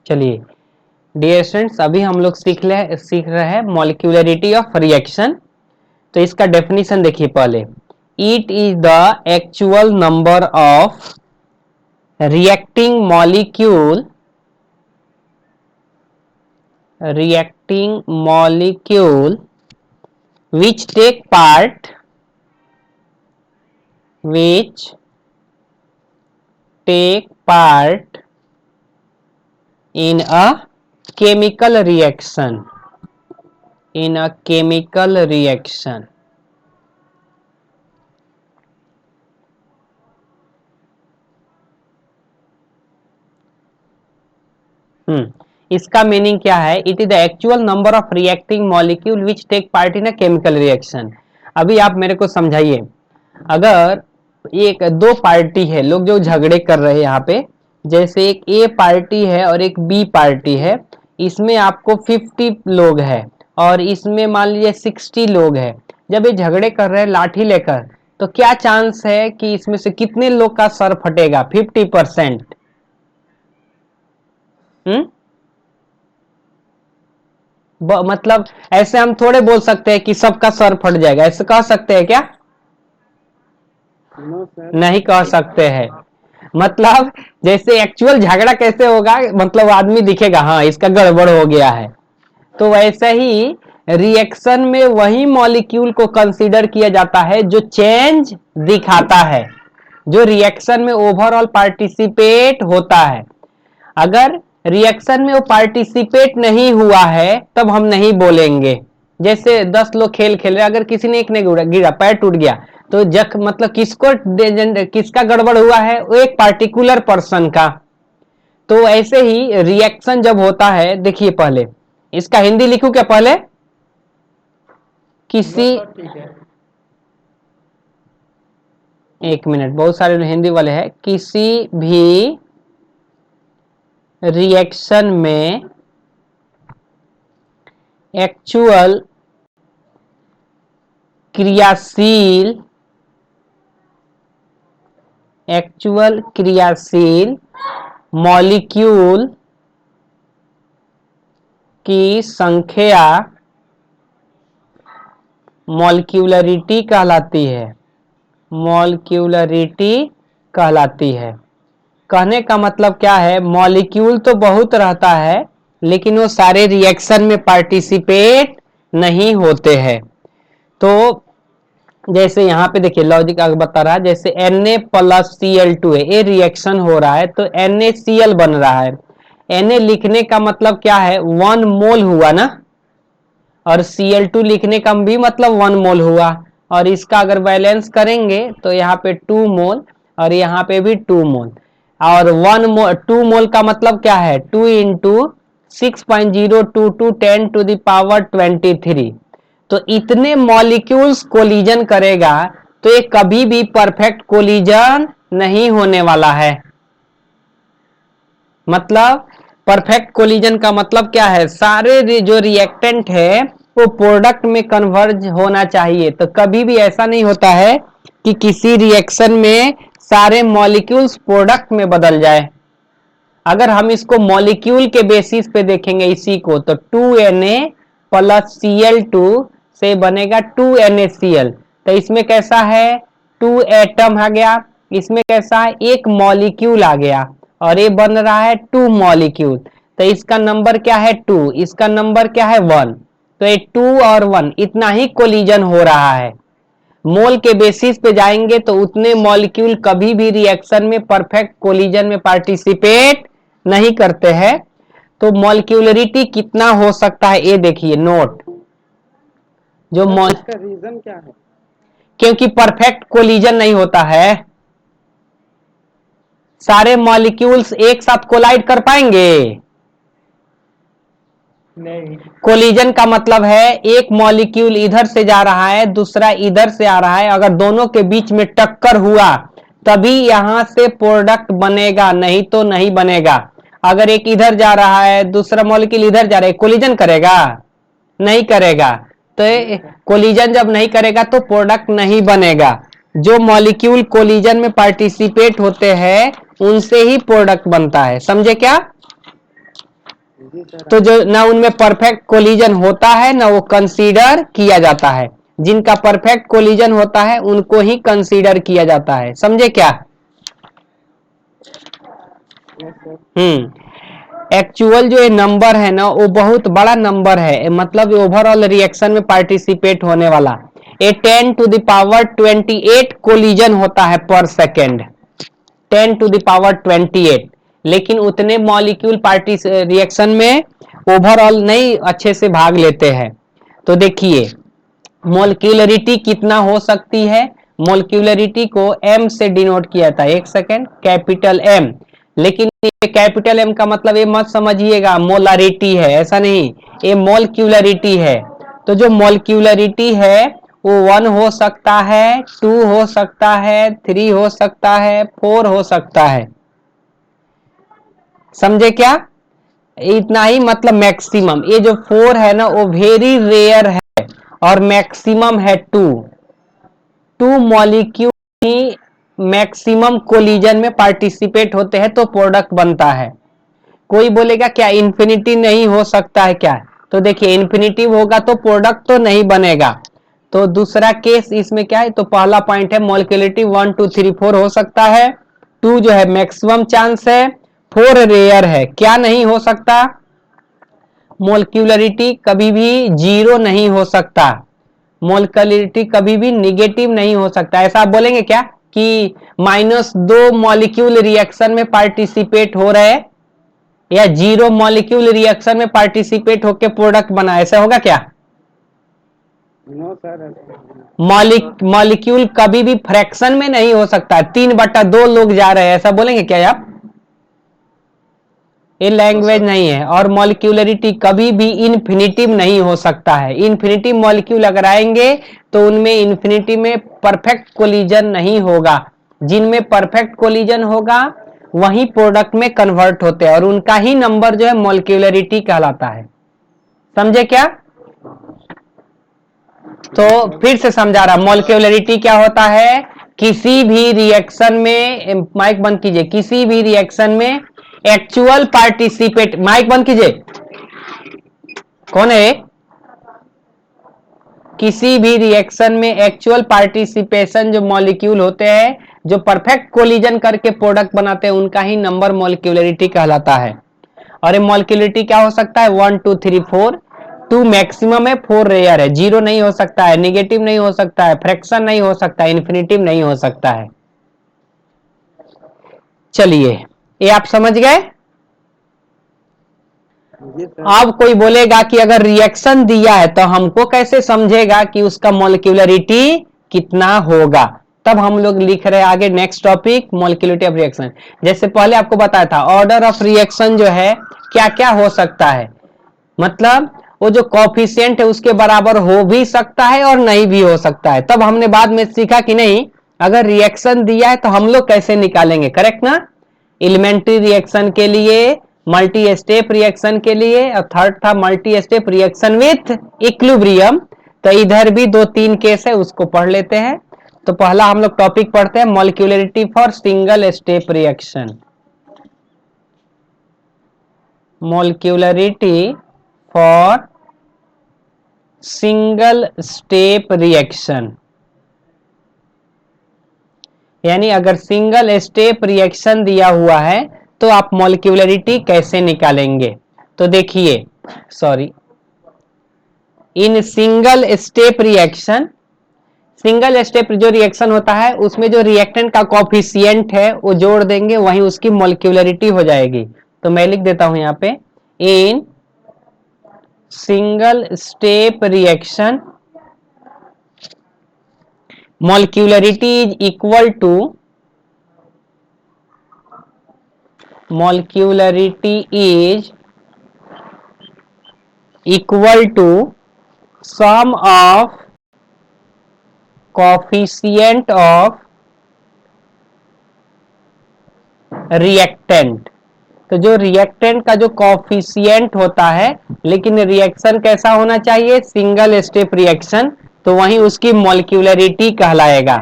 चलिए dear students, अभी हम लोग सीख रहे हैं मॉलिक्यूलरिटी ऑफ रिएक्शन। तो इसका डेफिनेशन देखिए पहले। It is the actual number of reacting molecule which take part in a chemical reaction. इसका मीनिंग क्या है? It is the actual number of reacting molecule which take part in a chemical reaction. अभी आप मेरे को समझाइए, अगर एक दो पार्टी है, लोग जो झगड़े कर रहे हैं यहाँ पे, जैसे एक ए पार्टी है और एक बी पार्टी है, इसमें आपको 50 लोग हैं और इसमें मान लीजिए 60 लोग हैं। जब ये झगड़े कर रहे हैं लाठी लेकर, तो क्या चांस है कि इसमें से कितने लोग का सर फटेगा? 50%। मतलब ऐसे हम थोड़े बोल सकते हैं कि सबका सर फट जाएगा, ऐसे कह सकते हैं क्या? नहीं कह सकते हैं। मतलब जैसे एक्चुअल झगड़ा कैसे होगा, मतलब आदमी दिखेगा हाँ इसका गड़बड़ हो गया है, तो वैसे ही रिएक्शन में वही मॉलिक्यूल को कंसीडर किया जाता है जो चेंज दिखाता है, जो रिएक्शन में ओवरऑल पार्टिसिपेट होता है। अगर रिएक्शन में वो पार्टिसिपेट नहीं हुआ है तब हम नहीं बोलेंगे। जैसे 10 लोग खेल खेल रहे, अगर किसी ने एक ने गिरा, पैर टूट गया, तो जख मतलब किसका गड़बड़ हुआ है? वो एक पार्टिकुलर पर्सन का। तो ऐसे ही रिएक्शन जब होता है, देखिए पहले इसका हिंदी लिखूं क्या? पहले किसी, एक मिनट, बहुत सारे हिंदी वाले हैं। किसी भी रिएक्शन में एक्चुअल क्रियाशील मॉलिक्यूल की संख्या मॉलिक्यूलरिटी कहलाती है। कहने का मतलब क्या है? मॉलिक्यूल तो बहुत रहता है लेकिन वो सारे रिएक्शन में पार्टिसिपेट नहीं होते हैं। तो जैसे यहाँ पे देखिए लॉजिक बता रहा है, जैसे Na+Cl2 है, ये रिएक्शन हो रहा है तो NaCl बन रहा है। Na लिखने का मतलब क्या है? 1 मोल हुआ ना, और Cl2 लिखने का भी मतलब 1 मोल हुआ, और इसका अगर बैलेंस करेंगे तो यहाँ पे 2 मोल और यहाँ पे भी 2 मोल, और 2 मोल का मतलब क्या है? 2 इंटू 6.022 10⁻23। तो इतने मॉलिक्यूल्स कोलिजन करेगा तो ये कभी भी परफेक्ट कोलिजन नहीं होने वाला है। मतलब परफेक्ट कोलिजन का मतलब क्या है? सारे जो रिएक्टेंट है वो प्रोडक्ट में कन्वर्ज होना चाहिए। तो कभी भी ऐसा नहीं होता है कि किसी रिएक्शन में सारे मॉलिक्यूल्स प्रोडक्ट में बदल जाए। अगर हम इसको मॉलिक्यूल के बेसिस पे देखेंगे इसी को, तो 2Na+Cl2 से बनेगा 2NaCl। तो इसमें कैसा है? 2 एटम आ गया, इसमें कैसा है? एक मॉलिक्यूल आ गया, और ये बन रहा है 2 मॉलिक्यूल। तो इसका नंबर क्या है? 2, इसका नंबर क्या है? 1। तो ये 2 और 1 इतना ही कोलिजन हो रहा है। मोल के बेसिस पे जाएंगे तो उतने मॉलिक्यूल कभी भी रिएक्शन में परफेक्ट कोलिजन में पार्टिसिपेट नहीं करते हैं। तो मॉलिक्यूलरिटी कितना हो सकता है ये देखिए, नोट जो इसका रीजन क्या है? क्योंकि परफेक्ट कोलिजन नहीं होता है। सारे मॉलिक्यूल्स एक साथ कोलाइड कर पाएंगे? नहीं। कोलिजन का मतलब है एक मॉलिक्यूल इधर से जा रहा है, दूसरा इधर से आ रहा है, अगर दोनों के बीच में टक्कर हुआ तभी यहां से प्रोडक्ट बनेगा, नहीं तो नहीं बनेगा। अगर एक इधर जा रहा है, दूसरा मॉलिक्यूल इधर जा रहा है, कोलिजन करेगा? नहीं करेगा। तो कोलिजन जब नहीं करेगा तो प्रोडक्ट नहीं बनेगा। जो मॉलिक्यूल कोलिजन में पार्टिसिपेट होते हैं उनसे ही प्रोडक्ट बनता है। समझे क्या? जी सर। तो जो ना उनमें परफेक्ट कोलिजन होता है ना वो कंसीडर किया जाता है। जिनका परफेक्ट कोलिजन होता है उनको ही कंसीडर किया जाता है। समझे क्या? Yes sir. एक्चुअल जो ये नंबर है ना वो बहुत बड़ा नंबर है, मतलब ओवरऑल रिएक्शन में पार्टिसिपेट होने वाला ये 10 टू द पावर 28 कोलिजन होता है पर सेकेंड, 10 टू द पावर 28। लेकिन उतने मॉलिक्यूल पार्टी रिएक्शन में ओवरऑल नहीं अच्छे से भाग लेते हैं। तो देखिए मोलिक्यूलरिटी कितना हो सकती है। मोलिक्यूलरिटी को एम से डिनोट किया था, एक सेकेंड, कैपिटल एम। लेकिन ये कैपिटल एम का मतलब ये मत समझिएगा मोलारिटी है, ऐसा नहीं, ये मोलिक्यूलरिटी है। तो जो मोलिक्यूलरिटी है वो 1 हो सकता है, 2 हो सकता है, 3 हो सकता है, 4 हो सकता है। समझे क्या? इतना ही, मतलब मैक्सिमम ये जो 4 है ना वो वेरी रेयर है और मैक्सिमम है 2। 2 मॉलिक्यूल ही मैक्सिमम कोलिजन में पार्टिसिपेट होते हैं तो प्रोडक्ट बनता है। कोई बोलेगा क्या इन्फिनिटी नहीं हो सकता है क्या? तो देखिए इन्फिनिटी होगा तो प्रोडक्ट तो नहीं बनेगा। तो दूसरा केस इसमें क्या है, तो पहला पॉइंट है मॉलिक्यूलरिटी 1 2 3 4 हो सकता है, 2 जो है मैक्सिमम चांस है, 4 रेयर है। क्या नहीं हो सकता? मोलिक्यूलरिटी कभी भी जीरो नहीं हो सकता, मोलिक्यूलरिटी कभी भी निगेटिव नहीं हो सकता। ऐसा आप बोलेंगे क्या कि -2 मॉलिक्यूल रिएक्शन में पार्टिसिपेट हो रहे या 0 मॉलिक्यूल रिएक्शन में पार्टिसिपेट होकर प्रोडक्ट बना, ऐसा होगा क्या? No sir. मॉलिक्यूल कभी भी फ्रैक्शन में नहीं हो सकता। 3/2 लोग जा रहे हैं, ऐसा बोलेंगे क्या आप? ये लैंग्वेज नहीं है। और मॉलिक्यूलरिटी कभी भी इन्फिनिटिव नहीं हो सकता है। इन्फिनिटिव मॉलिक्यूल अगर आएंगे तो उनमें इन्फिनिटी में परफेक्ट कोलिजन नहीं होगा। जिनमें परफेक्ट कोलिजन होगा वही प्रोडक्ट में कन्वर्ट होते हैं और उनका ही नंबर जो है मॉलिक्यूलरिटी कहलाता है। समझे क्या? तो फिर से समझा रहा, मॉलिक्यूलरिटी क्या होता है? किसी भी रिएक्शन में, माइक बंद कीजिए, किसी भी रिएक्शन में एक्चुअल पार्टिसिपेट, माइक बंद कीजिए, कौन है? किसी भी रिएक्शन में एक्चुअल पार्टिसिपेशन जो मॉलिक्यूल होते हैं जो परफेक्ट कोलिजन करके प्रोडक्ट बनाते हैं उनका ही नंबर मॉलिक्यूलरिटी कहलाता है। और ये मॉलिक्यूलरिटी क्या हो सकता है? 1 2 3 4, 2 मैक्सिमम है, 4 रेयर है। 0 नहीं हो सकता है, निगेटिव नहीं हो सकता है, फ्रैक्शन नहीं हो सकता है, इन्फिनिटिव नहीं हो सकता है। चलिए ये आप समझ गए। जी सर। अब कोई बोलेगा कि अगर रिएक्शन दिया है तो हमको कैसे समझेगा कि उसका मॉलिक्यूलरिटी कितना होगा? तब हम लोग लिख रहे हैं आगे next topic molecularity of reaction. जैसे पहले आपको बताया था ऑर्डर ऑफ रिएक्शन जो है क्या क्या हो सकता है, मतलब वो जो कॉफिशिएंट है उसके बराबर हो भी सकता है और नहीं भी हो सकता है। तब हमने बाद में सीखा कि नहीं, अगर रिएक्शन दिया है तो हम लोग कैसे निकालेंगे, करेक्ट ना? एलिमेंट्री रिएक्शन के लिए, मल्टी स्टेप रिएक्शन के लिए, और थर्ड था multi step reaction with equilibrium. तो इधर भी 2 3 केस है, उसको पढ़ लेते हैं। तो पहला हम लोग टॉपिक पढ़ते हैं molecularity for single step reaction. Molecularity for single step reaction, यानी अगर सिंगल स्टेप रिएक्शन दिया हुआ है तो आप मॉलिक्यूलरिटी कैसे निकालेंगे? तो देखिए, सॉरी, इन single step reaction, single step जो रिएक्शन होता है उसमें जो रिएक्टेंट का कॉफिशिएंट है वो जोड़ देंगे, वहीं उसकी मॉलिक्यूलरिटी हो जाएगी। तो मैं लिख देता हूं यहां पे, इन single step reaction molecularity is equal to, molecularity is equal to sum of coefficient of reactant। तो जो रिएक्टेंट का जो कॉफिशिएंट होता है, लेकिन रिएक्शन कैसा होना चाहिए? सिंगल स्टेप रिएक्शन, तो वहीं उसकी मॉलिक्यूलरिटी कहलाएगा।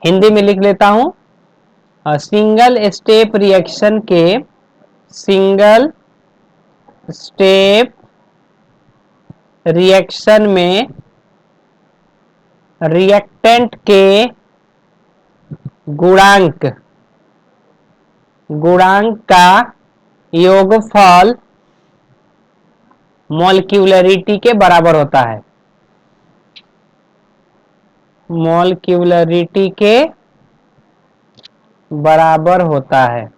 हिंदी में लिख लेता हूं, सिंगल स्टेप रिएक्शन के, सिंगल स्टेप रिएक्शन में रिएक्टेंट के गुणांक का योगफल मॉलिक्यूलरिटी के बराबर होता है। मॉलिक्यूलरिटी के बराबर होता है।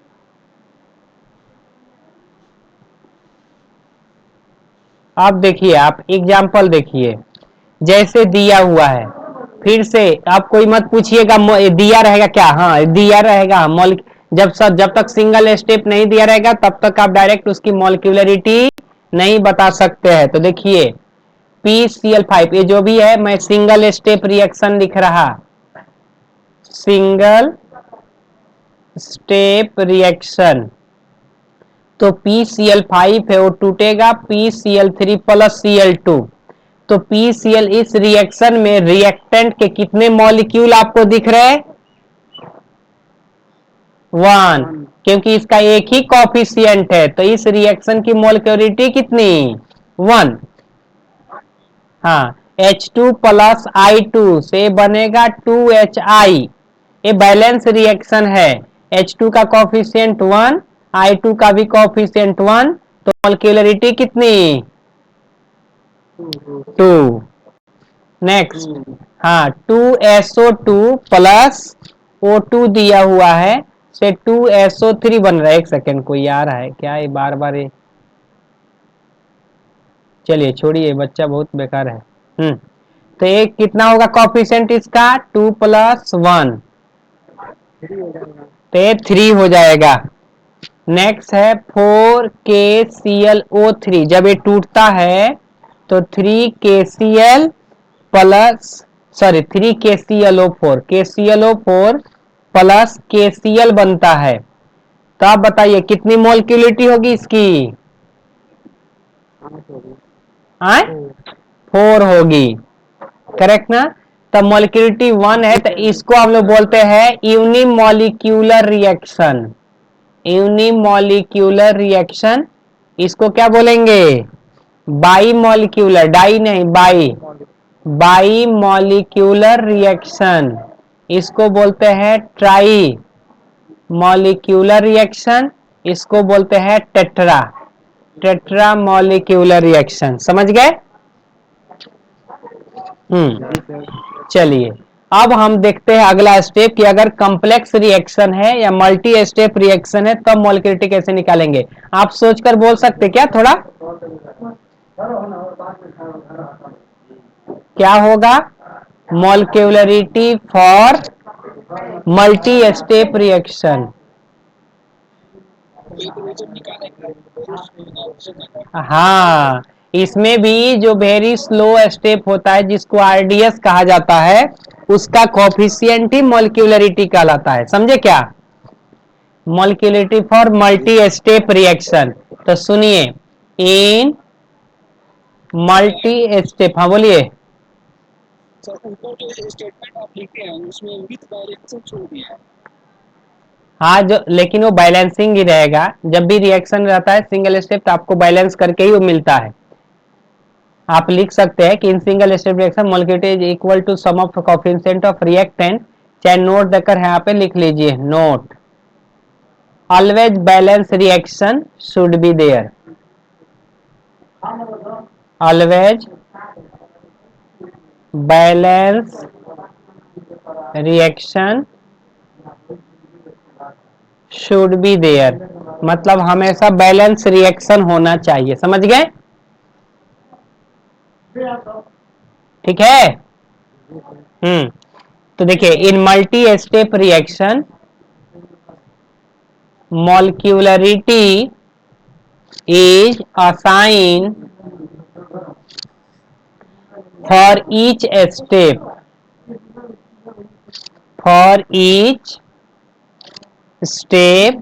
अब देखिए, आप एग्जाम्पल देखिए, जैसे दिया हुआ है, फिर से आप कोई मत पूछिएगा दिया रहेगा क्या। हाँ, दिया रहेगा। जब तक सिंगल स्टेप नहीं दिया रहेगा तब तक आप डायरेक्ट उसकी मॉलिक्यूलरिटी नहीं बता सकते हैं। तो देखिए, PCl5 ये जो भी है, मैं सिंगल स्टेप रिएक्शन लिख रहा, सिंगल स्टेप रिएक्शन। तो PCl5 है वो टूटेगा PCl3 प्लस Cl2। तो PCl इस रिएक्शन में रिएक्टेंट के कितने मॉलिक्यूल आपको दिख रहे हैं? 1, क्योंकि इसका एक ही कॉफिशिएंट है। तो इस रिएक्शन की मॉलिक्यूलरिटी कितनी? 1। हाँ, H2 प्लस I2 से बनेगा 2HI। ये बैलेंस रिएक्शन है। H2 का कॉफिशिएंट 1, I2 का भी कॉफिशिएंट 1, तो मॉलिक्यूलरिटी कितनी? 2। नेक्स्ट, हाँ, 2SO2 प्लस O2 दिया हुआ है, से 2SO3 बन रहा है। एक सेकेंड, कोई आ रहा है क्या? ये बार बार ये, चलिए छोड़िए, बच्चा बहुत बेकार है। तो ये कितना होगा कॉफिशिएंट इसका? 2 प्लस 1, तो ये 3 हो जाएगा। नेक्स्ट है 4KClO3। जब ये टूटता है तो 3KCl plus 3KClO4 plus KCl बनता है। तो आप बताइए कितनी मोलिक्यूलिटी होगी इसकी? 4 होगी, करेक्ट ना? तब मोलिक्यूलिटी 1 है, तो इसको हम लोग बोलते हैं यूनिमोलिक्यूलर रिएक्शन। यूनिमोलिक्यूलर रिएक्शन, इसको क्या बोलेंगे? बाई मॉलिक्यूलर, डाई नहीं, बाई मॉलिक्यूलर रिएक्शन। इसको बोलते हैं ट्राई मॉलिक्यूलर रिएक्शन। इसको बोलते हैं टेट्रा मॉलिक्यूलर रिएक्शन। समझ गए? चलिए, अब हम देखते हैं अगला स्टेप कि अगर कॉम्प्लेक्स रिएक्शन है या मल्टी स्टेप रिएक्शन है तब मॉलिक्यूलरिटी कैसे निकालेंगे। आप सोचकर बोल सकते क्या थोड़ा? क्या होगा molecularity for multi step reaction? हाँ, इसमें भी जो वेरी स्लो स्टेप होता है जिसको RDS कहा जाता है, उसका कोफिशिएंट ही मॉलिक्यूलरिटी कहलाता है। समझे क्या? Molecularity for multi step reaction. तो सुनिए, इन मल्टी स्टेप, हाँ बोलिए। ऊपर जो स्टेटमेंट आप लिखे हैं उसमें विद बैलेंसिंग छोड़ दिया है। हाँ, जो लेकिन वो बैलेंसिंग ही रहेगा। जब भी रिएक्शन रहता है सिंगल स्टेप तो आपको बैलेंस करके ही वो मिलता है। आप लिख सकते हैं कि in single step reaction molecularity is equal to sum of coefficient of reactant. चाहे नोट देकर यहाँ पे लिख लीजिए, note always balance reaction should be there. Always balance reaction should be there, मतलब हमेशा बैलेंस रिएक्शन होना चाहिए। समझ गए? ठीक है। तो देखिए, in multi step reaction molecularity is assign for each step, for each step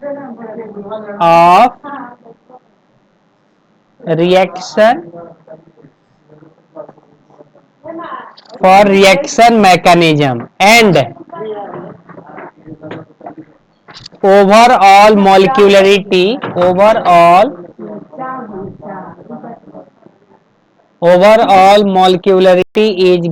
of reaction, for reaction mechanism and overall molecularity, overall overall molecularity is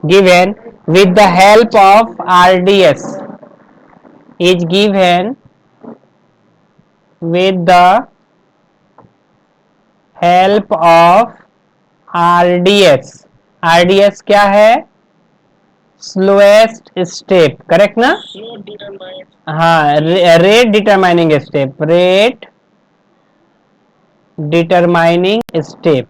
given with the help of RDS, is given with the help of RDS. RDS क्या है? Slowest step, correct ना? हाँ, rate determining step, rate determining step.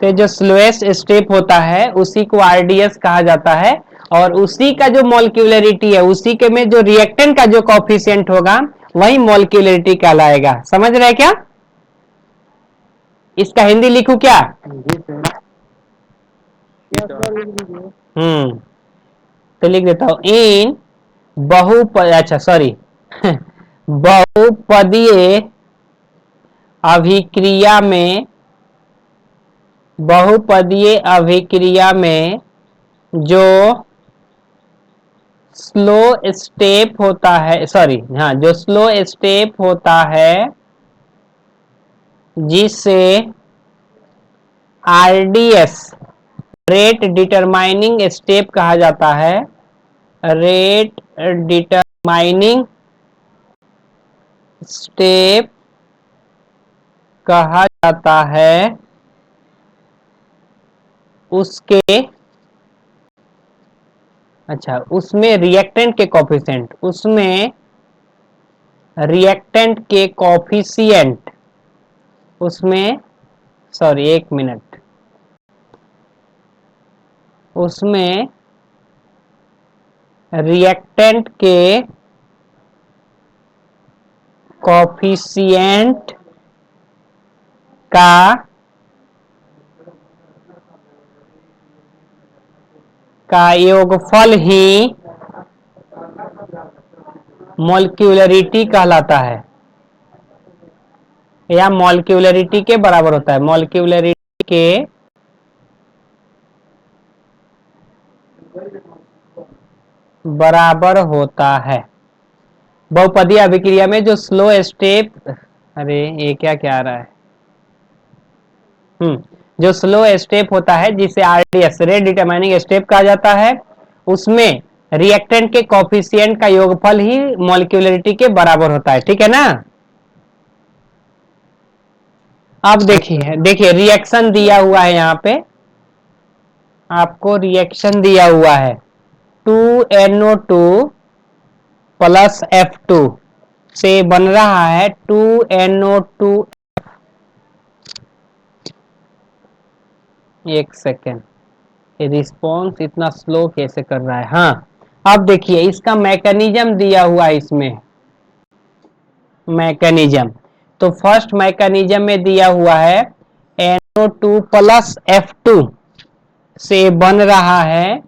तो जो slowest step होता है उसी को आरडीएस कहा जाता है, और उसी का जो मॉलिक्यूलरिटी है, उसी के में जो रिएक्टेंट का जो कॉफिशिएंट होगा वही मॉलिक्यूलरिटी कहलाएगा। समझ रहे क्या? इसका हिंदी लिखूं क्या? जी सर। क्या सर लिख दीजिए। तो लिख देता हूं, इन अच्छा सॉरी बहुपदीय अभिक्रिया में, बहुपदीय अभिक्रिया में जो स्लो स्टेप होता है, सॉरी हाँ, जो स्लो स्टेप होता है जिसे आरडीएस, रेट डिटरमाइनिंग स्टेप कहा जाता है, रेट डिटरमाइनिंग स्टेप कहा जाता है, उसके अच्छा उसमें रिएक्टेंट के कॉफिशिएंट, उसमें रिएक्टेंट के कॉफिशिएंट, उसमें सॉरी एक मिनट, उसमें रिएक्टेंट के कॉफिशिएंट का योगफल ही मॉलिक्यूलरिटी कहलाता है, या मॉलिक्यूलरिटी के बराबर होता है, मॉलिक्यूलरिटी के बराबर होता है। बहुपदीय अभिक्रिया में जो स्लो स्टेप, अरे ये क्या क्या आ रहा है, जो स्लो स्टेप होता है जिसे आरडीएस, रेट डिटरमाइनिंग स्टेप कहा जाता है, उसमें रिएक्टेंट के कॉफिशिएंट का योगफल ही मॉलिक्यूलरिटी के बराबर होता है। ठीक है ना? अब देखिए रिएक्शन दिया हुआ है, यहां पे आपको रिएक्शन दिया हुआ है, 2NO2 प्लस F2 से बन रहा है 2NO2। एक सेकेंड, रिस्पॉन्स इतना स्लो कैसे कर रहा है? हाँ, अब देखिए इसका मैकेनिज्म दिया हुआ है, इसमें मैकेनिज्म, तो फर्स्ट मैकेनिज्म में दिया हुआ है NO2 प्लस F2 से बन रहा है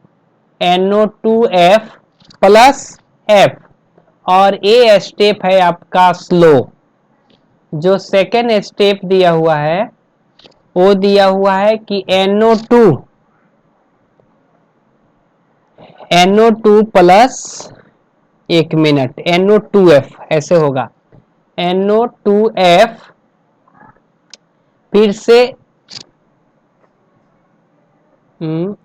NO2F प्लस F, और ये स्टेप है आपका स्लो। जो सेकेंड स्टेप दिया हुआ है वो दिया हुआ है कि NO2 प्लस, एक मिनट, NO2F ऐसे होगा, NO2F फिर से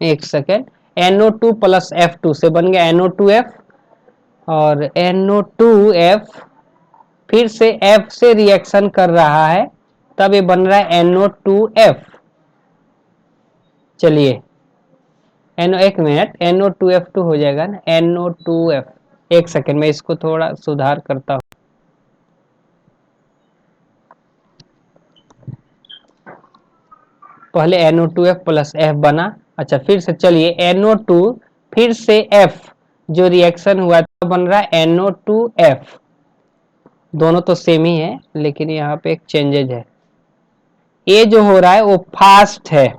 एक सेकेंड, NO2 प्लस F2 से बन गया NO2F, और NO2F फिर से F से रिएक्शन कर रहा है, तब ये बन रहा है NO2F। चलिए एक मिनट, NO2F2 हो जाएगा ना, NO2F, एक सेकेंड में इसको थोड़ा सुधार करता हूं। पहले NO2F प्लस F बना, अच्छा फिर से चलिए NO2 फिर से F जो रिएक्शन हुआ था बन रहा है NO2F। दोनों तो सेम ही है, लेकिन यहाँ पे एक चेंजेज है, ये जो हो रहा है वो फास्ट है,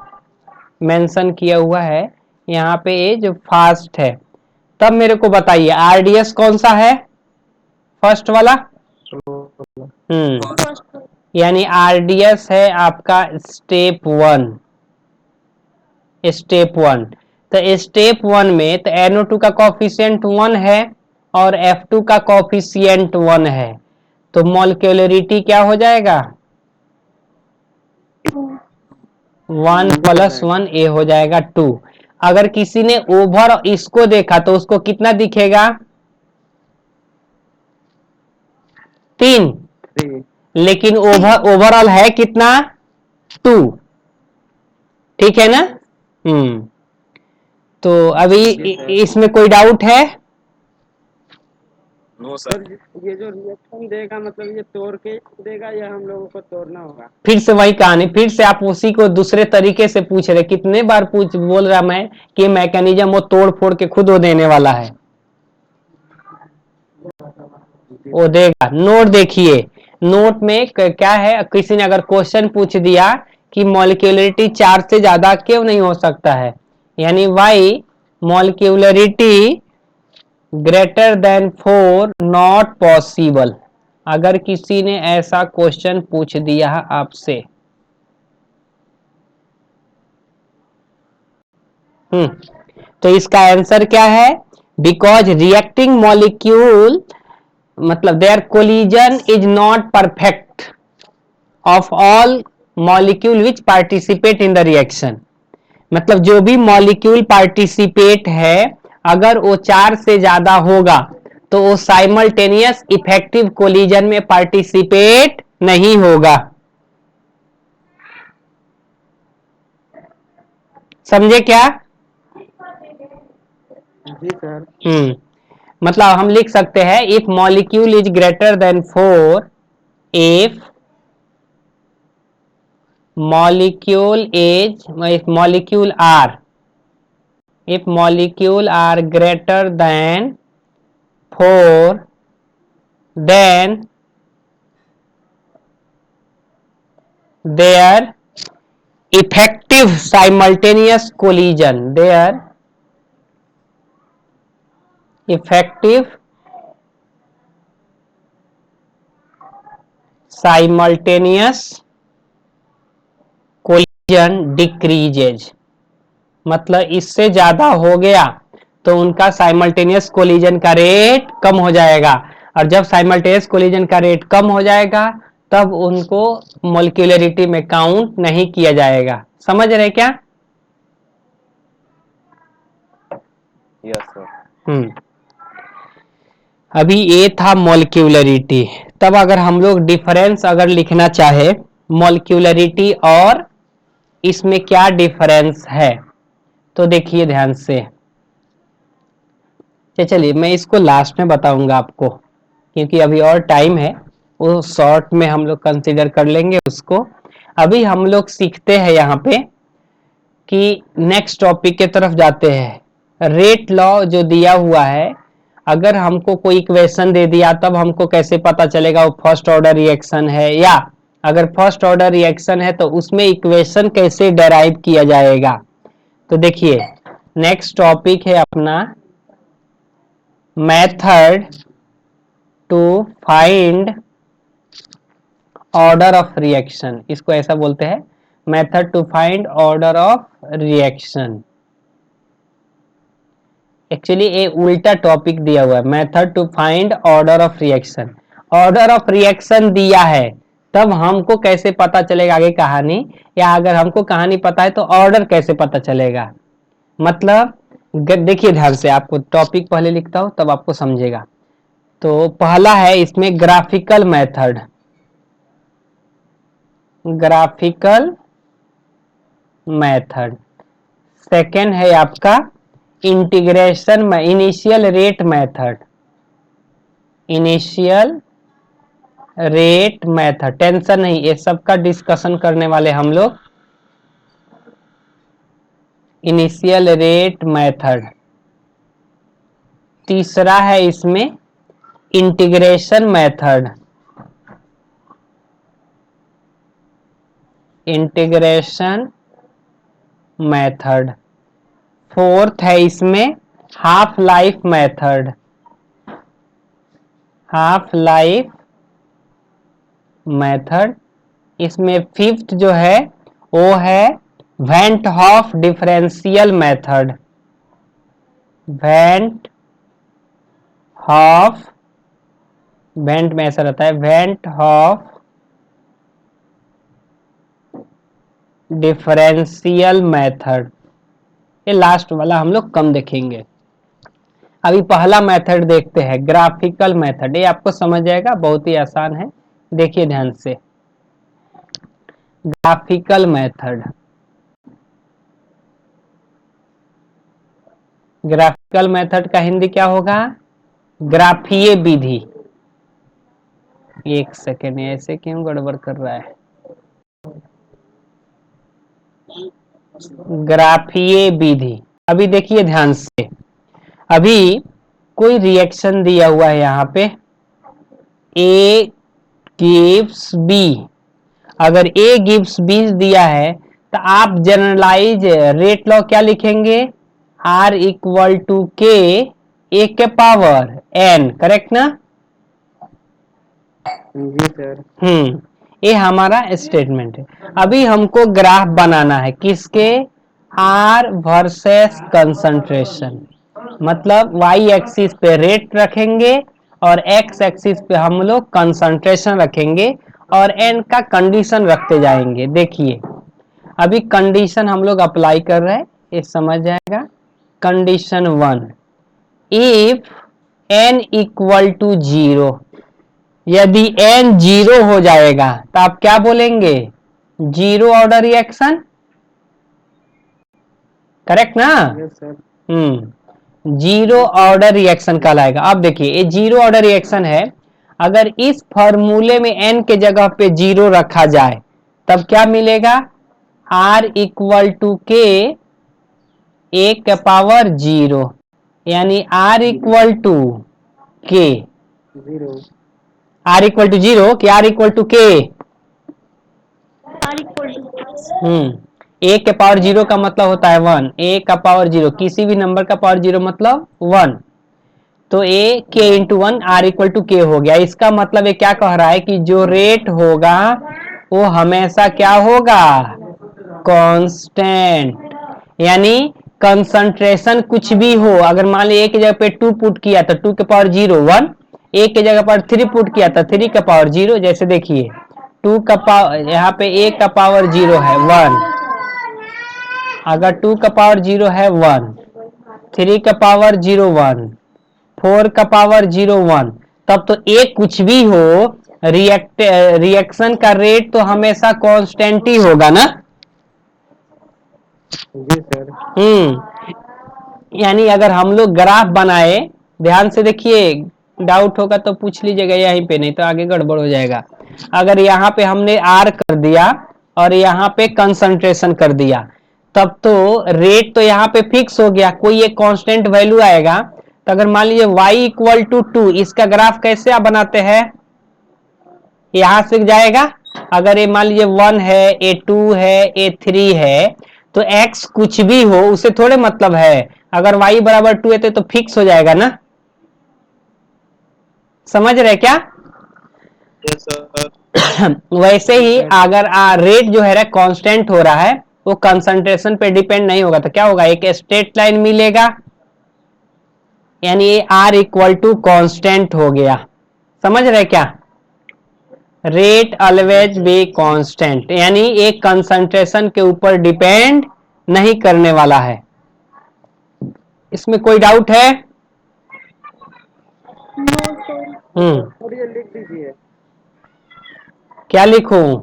मेंशन किया हुआ है यहाँ पे, ये जो फास्ट है। तब मेरे को बताइए आरडीएस कौन सा है? फर्स्ट वाला, यानी आरडीएस है आपका स्टेप 1, स्टेप 1। तो स्टेप 1 में तो NO2 का कॉफिशिएंट 1 है और F2 का कॉफिशिएंट 1 है, तो मॉलिक्यूलरिटी क्या हो जाएगा? 1 प्लस 1 ए हो जाएगा 2। अगर किसी ने ओवर इसको देखा तो उसको कितना दिखेगा? 3। लेकिन ओवरऑल है कितना? 2। ठीक है ना? तो अभी इसमें कोई डाउट है? No sir. ये जो रिएक्शन देगा मतलब ये तोड़ के देगा या हम लोगों को तोड़ना होगा? फिर से वही कहानी, फिर से आप उसी को दूसरे तरीके से पूछ रहे। कितने बार बोल रहा मैं कि मैकेनिज्म वो तोड़ फोड़ के खुद वो देने वाला है, वो देगा। नोट देखिए, नोट में क्या है, किसी ने अगर क्वेश्चन पूछ दिया कि मॉलिक्यूलरिटी 4 से ज्यादा क्यों नहीं हो सकता है, यानी why molecularity greater than 4 not possible. अगर किसी ने ऐसा क्वेश्चन पूछ दिया आपसे, तो इसका आंसर क्या है? बिकॉज रिएक्टिंग मॉलिक्यूल मतलब there collision is not perfect of all molecule which participate in the reaction. मतलब जो भी मॉलिक्यूल पार्टिसिपेट है, अगर वो 4 से ज्यादा होगा तो वो साइमल्टेनियस इफेक्टिव कोलिजन में पार्टिसिपेट नहीं होगा। समझे क्या? जी सर। मतलब हम लिख सकते हैं if molecule is greater than 4, if molecule is if molecule are greater than 4, then their effective simultaneous collision decreases. मतलब इससे ज्यादा हो गया तो उनका साइमल्टेनियस कोलिजन का रेट कम हो जाएगा, और जब साइमल्टेनियस कोलिजन का रेट कम हो जाएगा तब उनको मोलिक्यूलरिटी में काउंट नहीं किया जाएगा। समझ रहे क्या? Yes sir. अभी ये था मोलिक्यूलरिटी। तब अगर हम लोग डिफरेंस अगर लिखना चाहे मोलिक्यूलरिटी और इसमें क्या डिफरेंस है, तो देखिए ध्यान से। चलिए मैं इसको लास्ट में बताऊंगा आपको, क्योंकि अभी और टाइम है, वो शॉर्ट में हम लोग कंसीडर कर लेंगे उसको। अभी हम लोग सीखते हैं यहाँ पे कि नेक्स्ट टॉपिक के तरफ जाते हैं। रेट लॉ जो दिया हुआ है, अगर हमको कोई इक्वेशन दे दिया तब हमको कैसे पता चलेगा वो फर्स्ट ऑर्डर रिएक्शन है, या अगर फर्स्ट ऑर्डर रिएक्शन है तो उसमें इक्वेशन कैसे डेराइव किया जाएगा। तो देखिए नेक्स्ट टॉपिक है अपना method to find order of reaction. इसको ऐसा बोलते हैं, method to find order of reaction. Actually ये उल्टा टॉपिक दिया हुआ है, method to find order of reaction. Order of reaction दिया है तब हमको कैसे पता चलेगा आगे कहानी, या अगर हमको कहानी पता है तो ऑर्डर कैसे पता चलेगा। मतलब देखिए ध्यान से, आपको टॉपिक पहले लिखता हूं तब आपको समझेगा। तो पहला है इसमें graphical method, graphical method. Second है आपका इंटीग्रेशन में initial rate method, initial rate method. Tension नहीं, ये सबका डिस्कशन करने वाले हम लोग। Initial rate method. तीसरा है इसमें integration method, integration method. Fourth है इसमें half life method, half life method. इसमें फिफ्थ जो है वो है van't Hoff differential method, van't Hoff, van't में ऐसा रहता है, वेंट हॉफ डिफरेंशियल मेथड, ये लास्ट वाला हम लोग कम देखेंगे। अभी पहला मेथड देखते हैं, ग्राफिकल मेथड। ये आपको समझ जाएगा, बहुत ही आसान है, देखिए ध्यान से। ग्राफिकल मेथड, ग्राफिकल मेथड का हिंदी क्या होगा? ग्राफीय विधि। एक सेकेंड, ऐसे क्यों गड़बड़ कर रहा है? ग्राफीय विधि। अभी देखिए ध्यान से, अभी कोई रिएक्शन दिया हुआ है यहाँ पे, A gives B। अगर A gives B दिया है तो आप जनरलाइज रेट लॉ क्या लिखेंगे? R equal to K A के पावर N, करेक्ट ना? जी सर। ये हमारा स्टेटमेंट है। अभी हमको ग्राफ बनाना है, किसके? R versus concentration. मतलब y एक्सिस पे रेट रखेंगे और x एक्सिस पे हम लोग कंसंट्रेशन रखेंगे और n का कंडीशन रखते जाएंगे। देखिए अभी कंडीशन हम लोग अप्लाई कर रहे हैं, ये समझ जाएगा। Condition 1, if n equal to 0, यदि n 0 हो जाएगा तो आप क्या बोलेंगे? जीरो ऑर्डर रिएक्शन, करेक्ट ना? Yes sir. Zero order reaction कहलाएगा। अब देखिए ये जीरो ऑर्डर रिएक्शन है, अगर इस फॉर्मूले में n के जगह पे 0 रखा जाए तब क्या मिलेगा? R इक्वल टू के A के पावर 0, यानी R इक्वल टू के, जीरो। R इक्वल टू 0 कि R इक्वल टू के? A के पावर 0 का मतलब होता है 1, A का पावर 0, किसी भी नंबर का पावर 0 मतलब 1, तो A k into 1 R equal to K हो गया। इसका मतलब ये क्या कह रहा है कि जो रेट होगा वो हमेशा क्या होगा? कांस्टेंट। यानी कंसंट्रेशन कुछ भी हो, अगर मान लीजिए एक की जगह पे 2 पुट किया तो 2 के पावर 0 1, एक की जगह पर 3 पुट किया तो 3 का पावर 0। जैसे देखिए 2 का पावर, यहाँ पे 1 का पावर 0 है 1, अगर 2 का पावर 0 है 1, 3 का पावर 0 1, 4 का पावर 0 1, तब तो एक कुछ भी हो रिएक्शन का रेट तो हमेशा कांस्टेंट ही होगा ना? जी सर। यानी अगर हम लोग ग्राफ बनाए, ध्यान से देखिए, डाउट होगा तो पूछ लीजिएगा यहीं पे, नहीं तो आगे गड़बड़ हो जाएगा। अगर यहाँ पे हमने R कर दिया और यहाँ पे कंसंट्रेशन कर दिया, तब तो रेट तो यहाँ पे फिक्स हो गया, कोई एक कांस्टेंट वैल्यू आएगा। तो अगर मान लीजिए y इक्वल टू 2, इसका ग्राफ कैसे आप बनाते हैं? यहां से जाएगा, अगर ये मान लीजिए 1 है, A2 है, A3 है, तो x कुछ भी हो उसे थोड़े मतलब है, अगर y बराबर 2 है तो फिक्स हो जाएगा ना? समझ रहे क्या? Yes sir. वैसे ही अगर रेट जो है कांस्टेंट हो रहा है, वो कंसंट्रेशन पे डिपेंड नहीं होगा, तो क्या होगा? एक स्ट्रेट लाइन मिलेगा, यानी ये R इक्वल टू कॉन्स्टेंट हो गया। समझ रहे क्या? रेट ऑलवेज बी कांस्टेंट, यानी एक कंसंट्रेशन के ऊपर डिपेंड नहीं करने वाला है। इसमें कोई डाउट है? और ये लिख दीजिए। क्या लिखूं?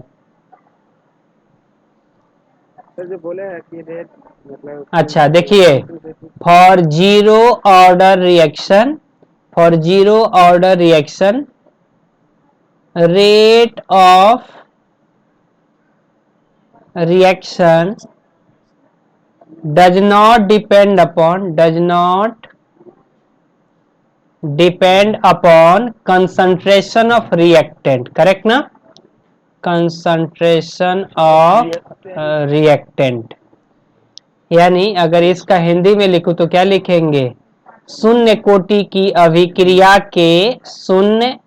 सर जो बोले हैं कि रेट मतलब अच्छा देखिए, for zero order reaction, for zero order reaction rate of reaction does not depend upon concentration of reactant, correct ना? concentration of reactant, यानी अगर इसका हिंदी में लिखूं तो क्या लिखेंगे? शून्य कोटि की अभिक्रिया के, शून्य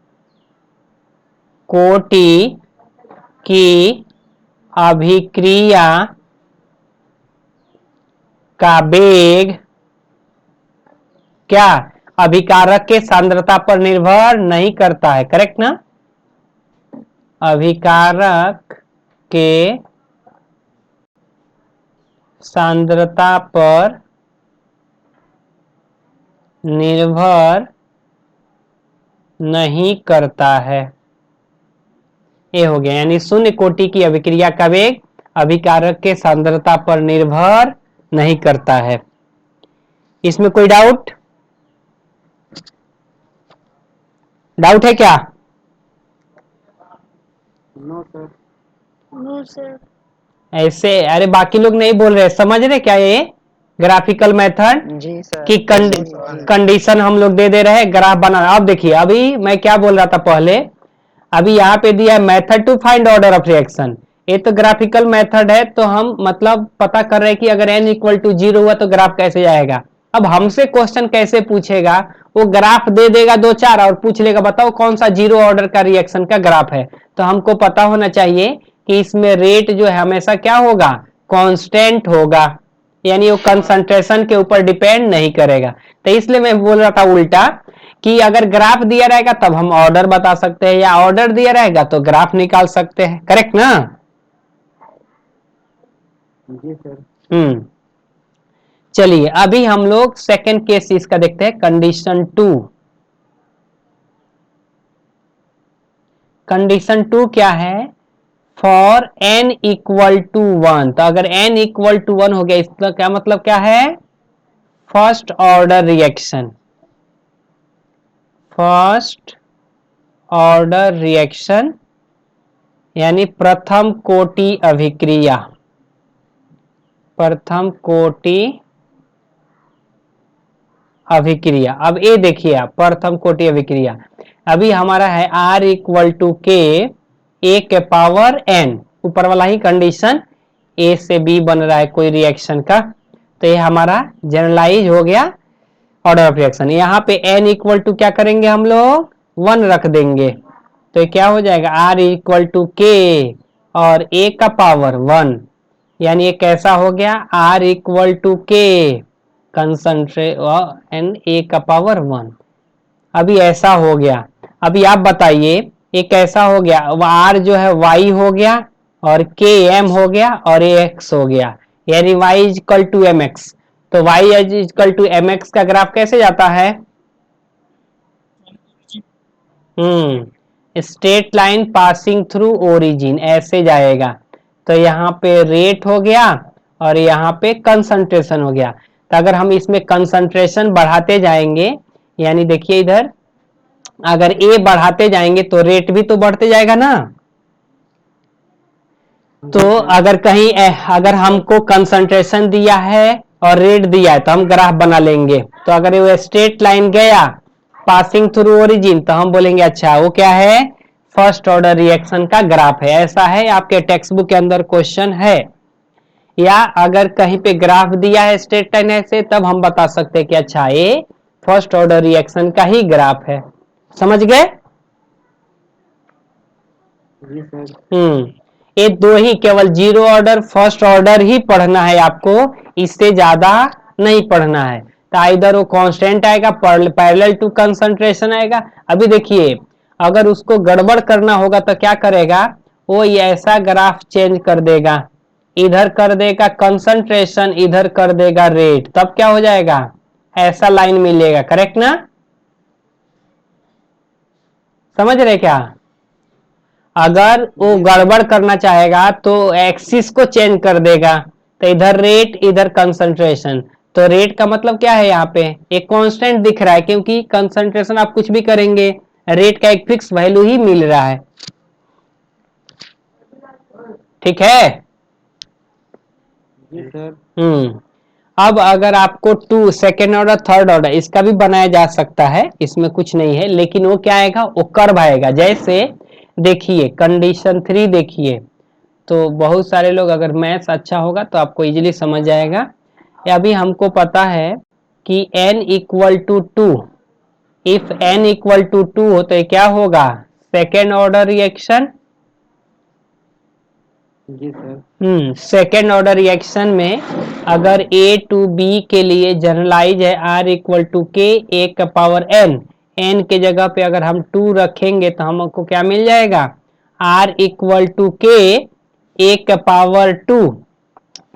कोटि की अभिक्रिया का वेग क्या अभिकारक के सांद्रता पर निर्भर नहीं करता है, करेक्ट ना? अभिकारक के सांद्रता पर निर्भर नहीं करता है। ये हो गया, यानी शून्य कोटि की अभिक्रिया का वेग अभिकारक के सांद्रता पर निर्भर नहीं करता है। इसमें कोई डाउट है क्या? No sir. No sir. ऐसे अरे बाकी लोग नहीं बोल रहे, समझ रहे क्या ये ग्राफिकल मेथड जी सर। की कंडीशन हम लोग दे रहे हैं ग्राफ बना। अब देखिए, अभी मैं क्या बोल रहा था पहले, अभी यहाँ पे दिया है method to find order of reaction. ये तो ग्राफिकल मेथड है, तो हम मतलब पता कर रहे हैं कि अगर n इक्वल टू 0 हुआ तो ग्राफ कैसे जाएगा। अब हमसे क्वेश्चन कैसे पूछेगा, वो ग्राफ दे देगा दो चार और पूछ लेगा बताओ कौन सा 0 ऑर्डर का रिएक्शन का ग्राफ है। तो हमको पता होना चाहिए कि इसमें रेट जो है हमेशा क्या होगा, कांस्टेंट होगा, यानी वो कंसंट्रेशन के ऊपर डिपेंड नहीं करेगा। तो इसलिए मैं बोल रहा था उल्टा कि अगर ग्राफ दिया रहेगा तब हम ऑर्डर बता सकते हैं, या ऑर्डर दिया रहेगा तो ग्राफ निकाल सकते हैं। करेक्ट ना? जी सर। चलिए अभी हम लोग सेकेंड केस इसका देखते हैं, कंडीशन 2। कंडीशन 2 क्या है, फॉर n इक्वल टू 1। तो अगर n इक्वल टू 1 हो गया, इसका क्या मतलब क्या है, first order reaction. First order reaction यानी प्रथम कोटि अभिक्रिया। प्रथम कोटि अभिक्रिया। अब ये देखिए आप, प्रथम कोटि अभिक्रिया अभी हमारा है R इक्वल टू के ए के पावर n, ऊपर वाला ही कंडीशन, A से B बन रहा है कोई रिएक्शन का, तो ये हमारा जनरलाइज हो गया ऑर्डर ऑफ रिएक्शन। यहाँ पे n इक्वल टू क्या करेंगे हम लोग, 1 रख देंगे, तो क्या हो जाएगा R इक्वल टू के और A का पावर 1, यानी ये कैसा हो गया, R इक्वल टू के कंसंट्रेट एन A का पावर 1। अभी ऐसा हो गया। अभी आप बताइए ये कैसा हो गया, R जो है Y हो गया और K M हो गया और AX हो गया, यानी Y इक्वल टू MX। तो Y इक्वल टू MX का ग्राफ कैसे जाता है, straight line passing through origin, ऐसे जाएगा। तो यहाँ पे रेट हो गया और यहाँ पे कंसंट्रेशन हो गया। तो अगर हम इसमें कंसंट्रेशन बढ़ाते जाएंगे, यानी देखिए इधर अगर A बढ़ाते जाएंगे तो रेट भी तो बढ़ते जाएगा ना। तो अगर कहीं अगर हमको कंसंट्रेशन दिया है और रेट दिया है तो हम ग्राफ बना लेंगे। तो अगर वो स्ट्रेट लाइन गया पासिंग थ्रू ओरिजिन तो हम बोलेंगे अच्छा वो क्या है, फर्स्ट ऑर्डर रिएक्शन का ग्राफ है। ऐसा है आपके टेक्स्ट बुक के अंदर क्वेश्चन है, या अगर कहीं पे ग्राफ दिया है स्ट्रेट लाइन ऐसे, तब हम बता सकते हैं कि अच्छा ये फर्स्ट ऑर्डर रिएक्शन का ही ग्राफ है। समझ गए? जी सर। ये दो ही, केवल 0 ऑर्डर फर्स्ट ऑर्डर ही पढ़ना है आपको, इससे ज्यादा नहीं पढ़ना है। तो इधर वो कांस्टेंट आएगा, पैरेलल टू कंसंट्रेशन आएगा। अभी देखिए अगर उसको गड़बड़ करना होगा तो क्या करेगा, वो ऐसा ग्राफ चेंज कर देगा, इधर कर देगा कंसंट्रेशन, इधर कर देगा रेट, तब क्या हो जाएगा, ऐसा लाइन मिलेगा। करेक्ट ना? समझ रहे क्या? अगर वो गड़बड़ करना चाहेगा तो एक्सिस को चेंज कर देगा, तो इधर रेट इधर कंसंट्रेशन। तो रेट का मतलब क्या है, यहाँ पे एक कांस्टेंट दिख रहा है, क्योंकि कंसंट्रेशन आप कुछ भी करेंगे रेट का एक फिक्स वैल्यू ही मिल रहा है। ठीक है? जी सर। अब अगर आपको 2 सेकेंड ऑर्डर थर्ड ऑर्डर इसका भी बनाया जा सकता है, इसमें कुछ नहीं है, लेकिन वो क्या आएगा, वो कर्व आएगा। जैसे देखिए कंडीशन 3 देखिए, तो बहुत सारे लोग अगर मैथ्स अच्छा होगा तो आपको इजीली समझ जाएगा। अभी हमको पता है कि n equal to 2, if n equal to 2 हो तो क्या होगा, सेकेंड ऑर्डर रिएक्शन। जी सर। सेकेंड ऑर्डर रिएक्शन में अगर A टू B के लिए जनरलाइज है R इक्वल टू के A का पावर n के जगह पे अगर हम 2 रखेंगे तो हमको क्या मिल जाएगा, R इक्वल टू के A का पावर 2।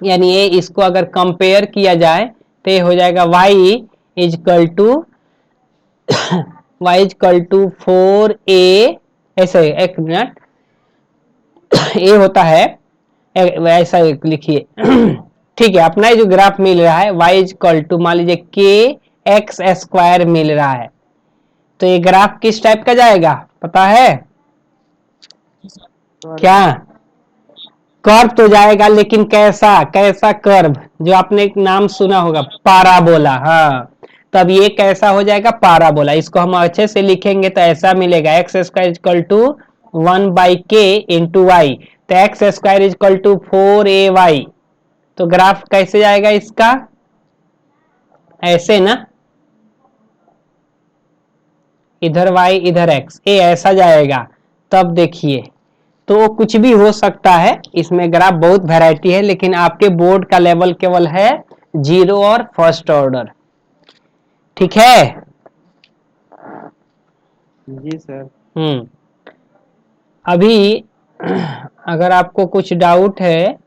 यानी ये इसको अगर कंपेयर किया जाए तो ये हो जाएगा y is equal to y 4a, ऐसे एक मिनट, ये होता है ऐसा लिखिए। ठीक है, अपना जो ग्राफ मिल रहा है y इजकल टू मान लीजिए k x स्क्वायर मिल रहा है, तो ये ग्राफ किस टाइप का जाएगा पता है क्या? कर्व तो जाएगा, लेकिन कैसा कैसा कर्व, जो आपने एक नाम सुना होगा पाराबोला। हाँ, तब ये कैसा हो जाएगा पाराबोला। इसको हम अच्छे से लिखेंगे तो ऐसा मिलेगा X square is equal to 1/k into Y, तो X square is equal to 4ay। तो ग्राफ कैसे जाएगा इसका, ऐसे ना, इधर y इधर x, ये ऐसा जाएगा। तब देखिए, तो कुछ भी हो सकता है इसमें, ग्राफ बहुत वैरायटी है, लेकिन आपके बोर्ड का लेवल केवल है 0 और फर्स्ट ऑर्डर। ठीक है? जी सर। अभी अगर आपको कुछ डाउट है